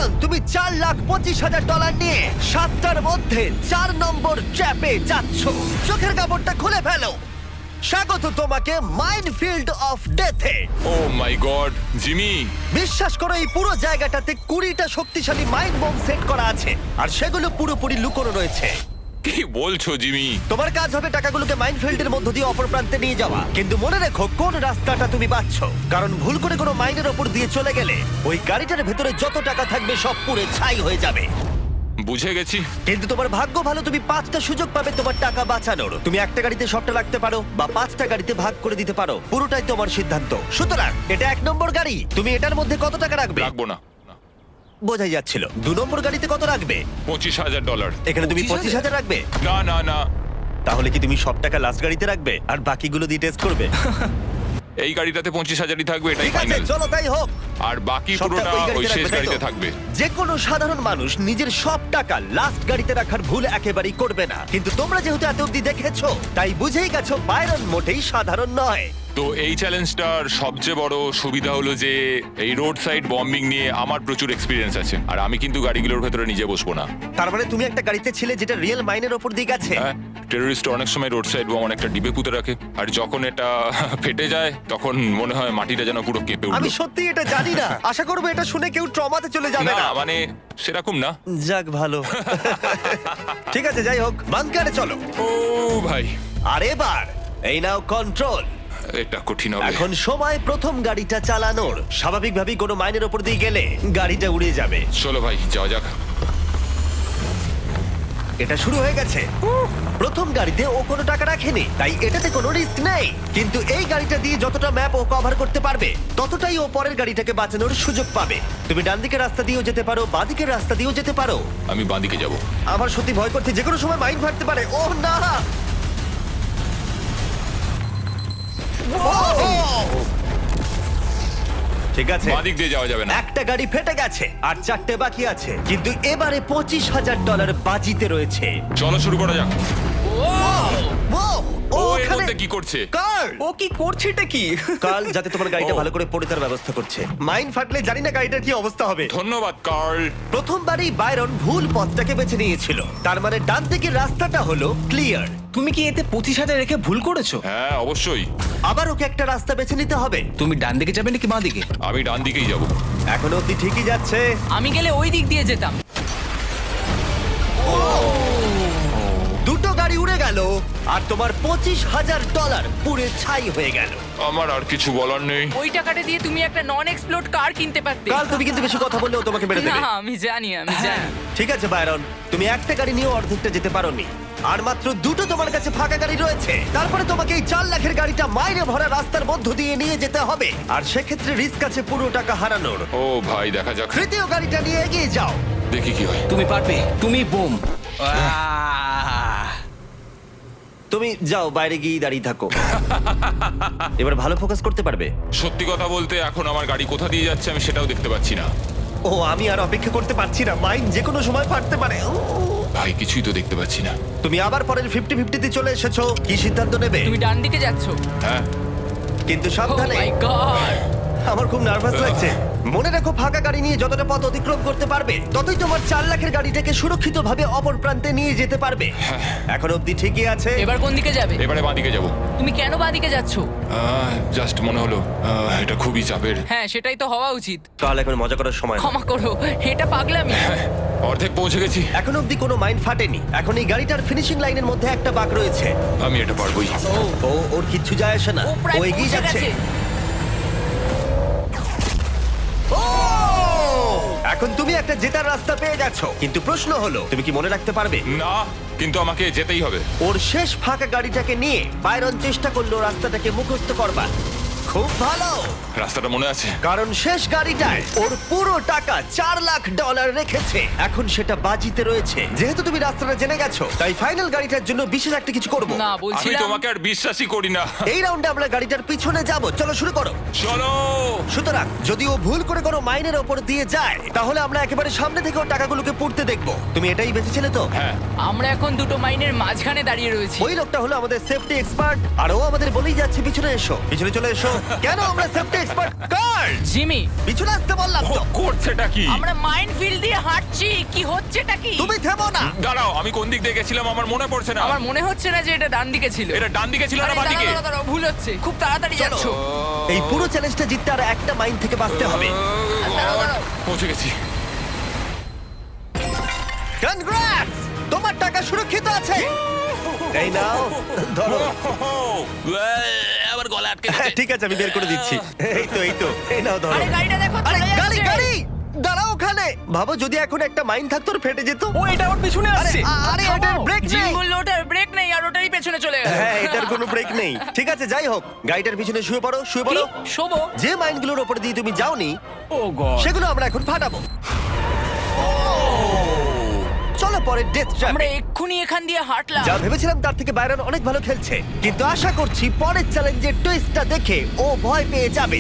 Byron, তুমি $4,25,000 নিয়ে 7টার মধ্যে 4 নম্বর ট্র্যাপে যাচ্ছ। চোখের কাপড়টা খুলে ফেলো। স্বাগত তোমাকে মাইনফিল্ড অফ ডেথে। Oh my god, Jimmy! বিশ্বাস করো, এই পুরো জায়গাটাতে 20টা শক্তিশালী মাইন্ড বোম সেট করা আছে, আর সেগুলো পুরোপুরি লুকোনো রয়েছে। কি বলছো জিমি? তোমার কাজ হবে টাকাগুলোকে মাইনফিল্ডের মধ্য দিয়ে অপর প্রান্তে নিয়ে যাওয়া। কিন্তু মনে রেখো কোন রাস্তাটা তুমি বাছছ, কারণ ভুল করে কোনো মাইনের ওপর দিয়ে চলে গেলে ওই গাড়িটার ভেতরে যত টাকা থাকবে সব পুড়ে ছাই হয়ে যাবে। বুঝে গেছি। কিন্তু তোমার ভাগ্য ভালো, তুমি 5টা সুযোগ পাবে তোমার টাকা বাঁচানোর। তুমি একটা গাড়িতে সবটা রাখতে পারো বা 5টা গাড়িতে ভাগ করে দিতে পারো, পুরোটাই তোমার সিদ্ধান্ত। সুতরাং এটা 1 নম্বর গাড়ি, তুমি এটার মধ্যে কত টাকা রাখবে? রাখবো না। বোঝাই যাচ্ছিল। 2 নম্বর গাড়িতে কত রাখবে? $25,000। এখানে তুমি 25,000 রাখবে। না না না, তাহলে কি তুমি সব টাকা লাস্ট গাড়িতে রাখবে আর বাকিগুলো দিয়ে টেস্ট করবে? এই গাড়িটাতে 25,000ই থাকবে, এটাই ঠিক আছে, ফাইনাল। চলো তাই হোক। আর বাকি সবটা পুরোটা ওই ওই গাড়িতে শেষ রাখবে, তাই তো? গাড়িতে থাকবে। যে কোনো সাধারণ মানুষ নিজের সব টাকা লাস্ট গাড়িতে রাখার ভুল একেবারেই করবে না, কিন্তু তোমরা যেহেতু এত অব্দি দেখেছো তাই বুঝেই গেছো বাইরন মোটেই সাধারণ নয়। তো এই চ্যালেঞ্জটার সবচেয়ে বড় সুবিধা হলো যে এই রোড সাইড বম্বিং নিয়ে আমার প্রচুর এক্সপিরিয়েন্স আছে, আর আমি কিন্তু গাড়িগুলোর ভেতরে নিজে বসবো না। তার মানে তুমি একটা গাড়িতে ছিলে যেটা রিয়েল মাইনের ওপর দিয়ে গেছে। হ্যাঁ, টেররিস্ট অনেক সময় রোড সাইড বোম অনেকটা ডিবে পুঁতে রাখে, আর যখন এটা ফেটে যায় তখন মনে হয় মাটিটা যেন পুরো কেঁপে আমি উঠলো। সত্যি এটা জানি না, আশা করবো এটা শুনে কেউ ট্রমাতে চলে যাবে না না। মানে সেরকম না। যাক ভালো। ঠিক আছে, যাই হোক, বাংকারে চলো। ও ভাই, আর এবার এই নাও কন্ট্রোল। এটা কঠিন হবে। এখন সময় প্রথম গাড়িটা চালানোর। স্বাভাবিকভাবেই কোনো মাইনের ওপর দিয়ে গেলে গাড়িটা উড়ে যাবে। চলো ভাই, যাওয়া যাক। এটা শুরু হয়ে গেছে। প্রথম গাড়িতে ও কোনো টাকা রাখেনি, তাই এটাতে কোনো রিস্ক নেই। কিন্তু এই গাড়িটা দিয়ে যতটা ম্যাপ ও কভার করতে পারবে ততটাই ও পরের গাড়িটাকে বাঁচানোর সুযোগ পাবে। তুমি ডান দিকের রাস্তা দিয়েও যেতে পারো, বাঁ দিকের রাস্তা দিয়েও যেতে পারো। আমি বাঁদিকে যাব। আমার সত্যি ভয় করছে, যে কোনো সময় মাইন ফাটতে পারে। ও না! ঠিক আছে, বাঁদিক দিয়ে যাওয়া যাবে না। একটা গাড়ি ফেটে গেছে আর 4টে বাকি আছে, কিন্তু এবারে $25,000 বাজিতে রয়েছে। চলো শুরু করা যাক। ও, ও ও এর ওখানে মধ্যে কি করছে? কার্ল! ও কি করছেটা কি? কার্ল যাতে তোমার গাড়িটা ও। ভালো করে পড়ে তার ব্যবস্থা করছে। মাইন ফাটলে জানি না গাড়িটার কি অবস্থা হবে। ধন্যবাদ কার্ল। প্রথমবারই বাইরন ভুল পথটাকে বেছে নিয়েছিল, তার মানে ডান দিকের রাস্তাটা হলো ক্লিয়ার। তুমি কি এতে 25,000 রেখে ভুল করেছো? হ্যাঁ অবশ্যই, আবার ওকে একটা রাস্তা বেছে নিতে হবে। তুমি ডান দিকে যাবে নাকি বাঁ দিকে? আমি ডান দিকেই যাব। এখনো অব্দি ঠিকই যাচ্ছে। আমি গেলে ওই দিক দিয়ে যেতাম। দুটো গাড়ি উড়ে গেল আর তোমার $25,000 পুড়ে ছাই হয়ে গেল। আমার আর কিছু বলার নেই। ওই টাকাটা দিয়ে তুমি একটা নন এক্সপ্লোড কার কিনতে পারতে। কাল তুমি কিন্তু বেশি কথা বললেও তোমাকে মেরে না দেবে। আমি জানি আমি জানি। ঠিক আছে বাইরন, তুমি একটা গাড়ি নিয়ে অর্ধেকটা যেতে পারোনি, আর মাত্র দুটো তোমার কাছে ফাঁকা গাড়ি রয়েছে। তারপরে তোমাকে এই 4 লাখের গাড়িটা মাইনে ভরা রাস্তার মধ্য দিয়ে নিয়ে যেতে হবে, আর সেক্ষেত্রে রিস্ক আছে পুরো টাকা হারানোর। ও ভাই, দেখা যাক, তৃতীয় গাড়িটা নিয়ে এগিয়ে যাও। দেখি কি হয়। তুমি পারবে, তুমি বোম। তুমি যাও, বাইরে গিয়ে দাঁড়িয়ে থাকো। এবার ভালো ফোকাস করতে পারবে। সত্যি কথা বলতে এখন আমার গাড়ি কোথা দিয়ে যাচ্ছে আমি সেটাও দেখতে পাচ্ছি না। ও, আমি আর অপেক্ষা করতে পারছি না, মাইন যে কোনো সময় ফাটতে পারে। ভাই কিছুই তো দেখতে পাচ্ছি না। তুমি আবার পরের 50-50 তে চলে এসেছো, কি সিদ্ধান্ত নেবে? তুমি ডান দিকে যাচ্ছ। হ্যাঁ, কিন্তু ও সাবধানে। মাই গড। আমার খুব নার্ভাস লাগছে। মনে রাখো, ফাঁকা গাড়ি নিয়ে যতটা পথ অতিক্রম করতে পারবে ততই তোমার 4 লাখের গাড়িটাকে সুরক্ষিতভাবে অপর প্রান্তে নিয়ে যেতে পারবে। এখন অব্দি ঠিকই আছে। এবার কোন দিকে যাবে? এবারে বাঁদিকে যাব। তুমি কেন বাঁদিকে যাচ্ছ? জাস্ট মনে হলো এটা খুবই চাপের। হ্যাঁ সেটাই তো হওয়া উচিত। কাল এখন মজা করার সময় না। ক্ষমা করো, এটা পাগলামি। অর্ধেক পৌঁছে গেছি। এখন অব্দি কোনো মাইন ফাটেনি। এখন এই গাড়িটার ফিনিশিং লাইনের মধ্যে একটা বাঁক রয়েছে। আমি এটা পারবোই। ও, ওর কিচ্ছু যায় আসে না, ও প্রায় ও এগিয়ে পৌঁছে যাচ্ছে। গেছে। ও! এখন তুমি একটা জেতার রাস্তা পেয়ে গেছো, কিন্তু প্রশ্ন হলো তুমি কি মনে রাখতে পারবে? না, কিন্তু আমাকে যেতেই হবে। ওর শেষ ফাঁকা গাড়িটাকে নিয়ে বাইরন চেষ্টা করলো রাস্তাটাকে মুখস্থ করবার। খুব ভালো, রাস্তাটা মনে আছে। কারণ শেষ গাড়িটায় ওর পুরো টাকা $4 লাখ রেখেছে। এখন সেটা বাজিতে রয়েছে। যেহেতু তুমি রাস্তাটা জেনে গেছো, তাই ফাইনাল গাড়িটার জন্য বিশেষ একটা কিছু করবো। না আমি বলছিলাম তোমাকে আর বিশ্বাসই করি না। এই রাউন্ডে আমরা গাড়িটার পিছনে যাব। চলো শুরু করো। চলো। সুতরাং যদি ও ভুল করে কোনো মাইনের ওপর দিয়ে যায় তাহলে আমরা একেবারে সামনে থেকে ওর টাকাগুলোকে পুড়তে দেখবো। তুমি এটাই বেঁচেছিলে তো? হ্যাঁ, আমরা এখন দুটো মাইনের মাঝখানে দাঁড়িয়ে রয়েছি। ওই লোকটা হলো আমাদের সেফটি এক্সপার্ট, আর ও আমাদের বলেই যাচ্ছে পিছনে এসো, পিছনে চলে এসো। কেন আমরা সেফটি এক্সপার্ট কার জিমি পিছনে আসতে বললাম ও তো করছেটা কি? আমরা মাইন্ড ফিল্ড দিয়ে হাঁটছি কি হচ্ছেটা কি তুমি থেমো না দাঁড়াও, আমি কোন দিক দিয়ে গেছিলাম আমার মনে পড়ছে না। আমার মনে হচ্ছে না যে এটা ডান দিকে ছিল এটা ডান দিকে ছিল না আরে, বাঁ দিকে? দাঁড়াও, দাঁড়াও, ভুল হচ্ছে খুব তাড়াতাড়ি যাচ্ছো এই পুরো চ্যালেঞ্জটা জিততে আর একটা মাইন্ড থেকে বাঁচতে হবে দাঁড়াও, দাঁড়াও। পৌঁছে গেছি। কনগ্রাটস তোমার টাকা সুরক্ষিত আছে এই নাও ধরো আবার গলা আটকে হ্যাঁ, ঠিক আছে আমি বের করে দিচ্ছি এই তো এই নাও ধরো আরে গাড়িটা দেখো আরে চলে গাড়ি যাচ্ছে। গাড়ি দাঁড়াও ওখানে ভাবো যদি এখন একটা মাইন্ড থাকতো ওর ফেটে যেত ও এটা ওর পিছনে আরে আসছে আরে এটার ব্রেক জিমি নেই বললো ওটার ব্রেক নেই আর ওটারই পেছনে চলে গেল হ্যাঁ এটার কোনো ব্রেক নেই ঠিক আছে যাই হোক গাড়িটার পিছনে শুয়ে পড়ো শুয়ে কি পড়ো শোবো যে মাইন্ডগুলোর উপর দিয়ে তুমি যাওনি ও গড সেগুলো আমরা এখন ফাটাবো চলো পরে ডেথ আমরা ট্র্যাপে এক্ষুনি এখান দিয়ে হাঁটলাম যা ভেবেছিলাম তার থেকে বাইরন অনেক ভালো খেলছে কিন্তু আশা করছি পরের চ্যালেঞ্জের টুইস্টটা দেখে ও ভয় পেয়ে যাবে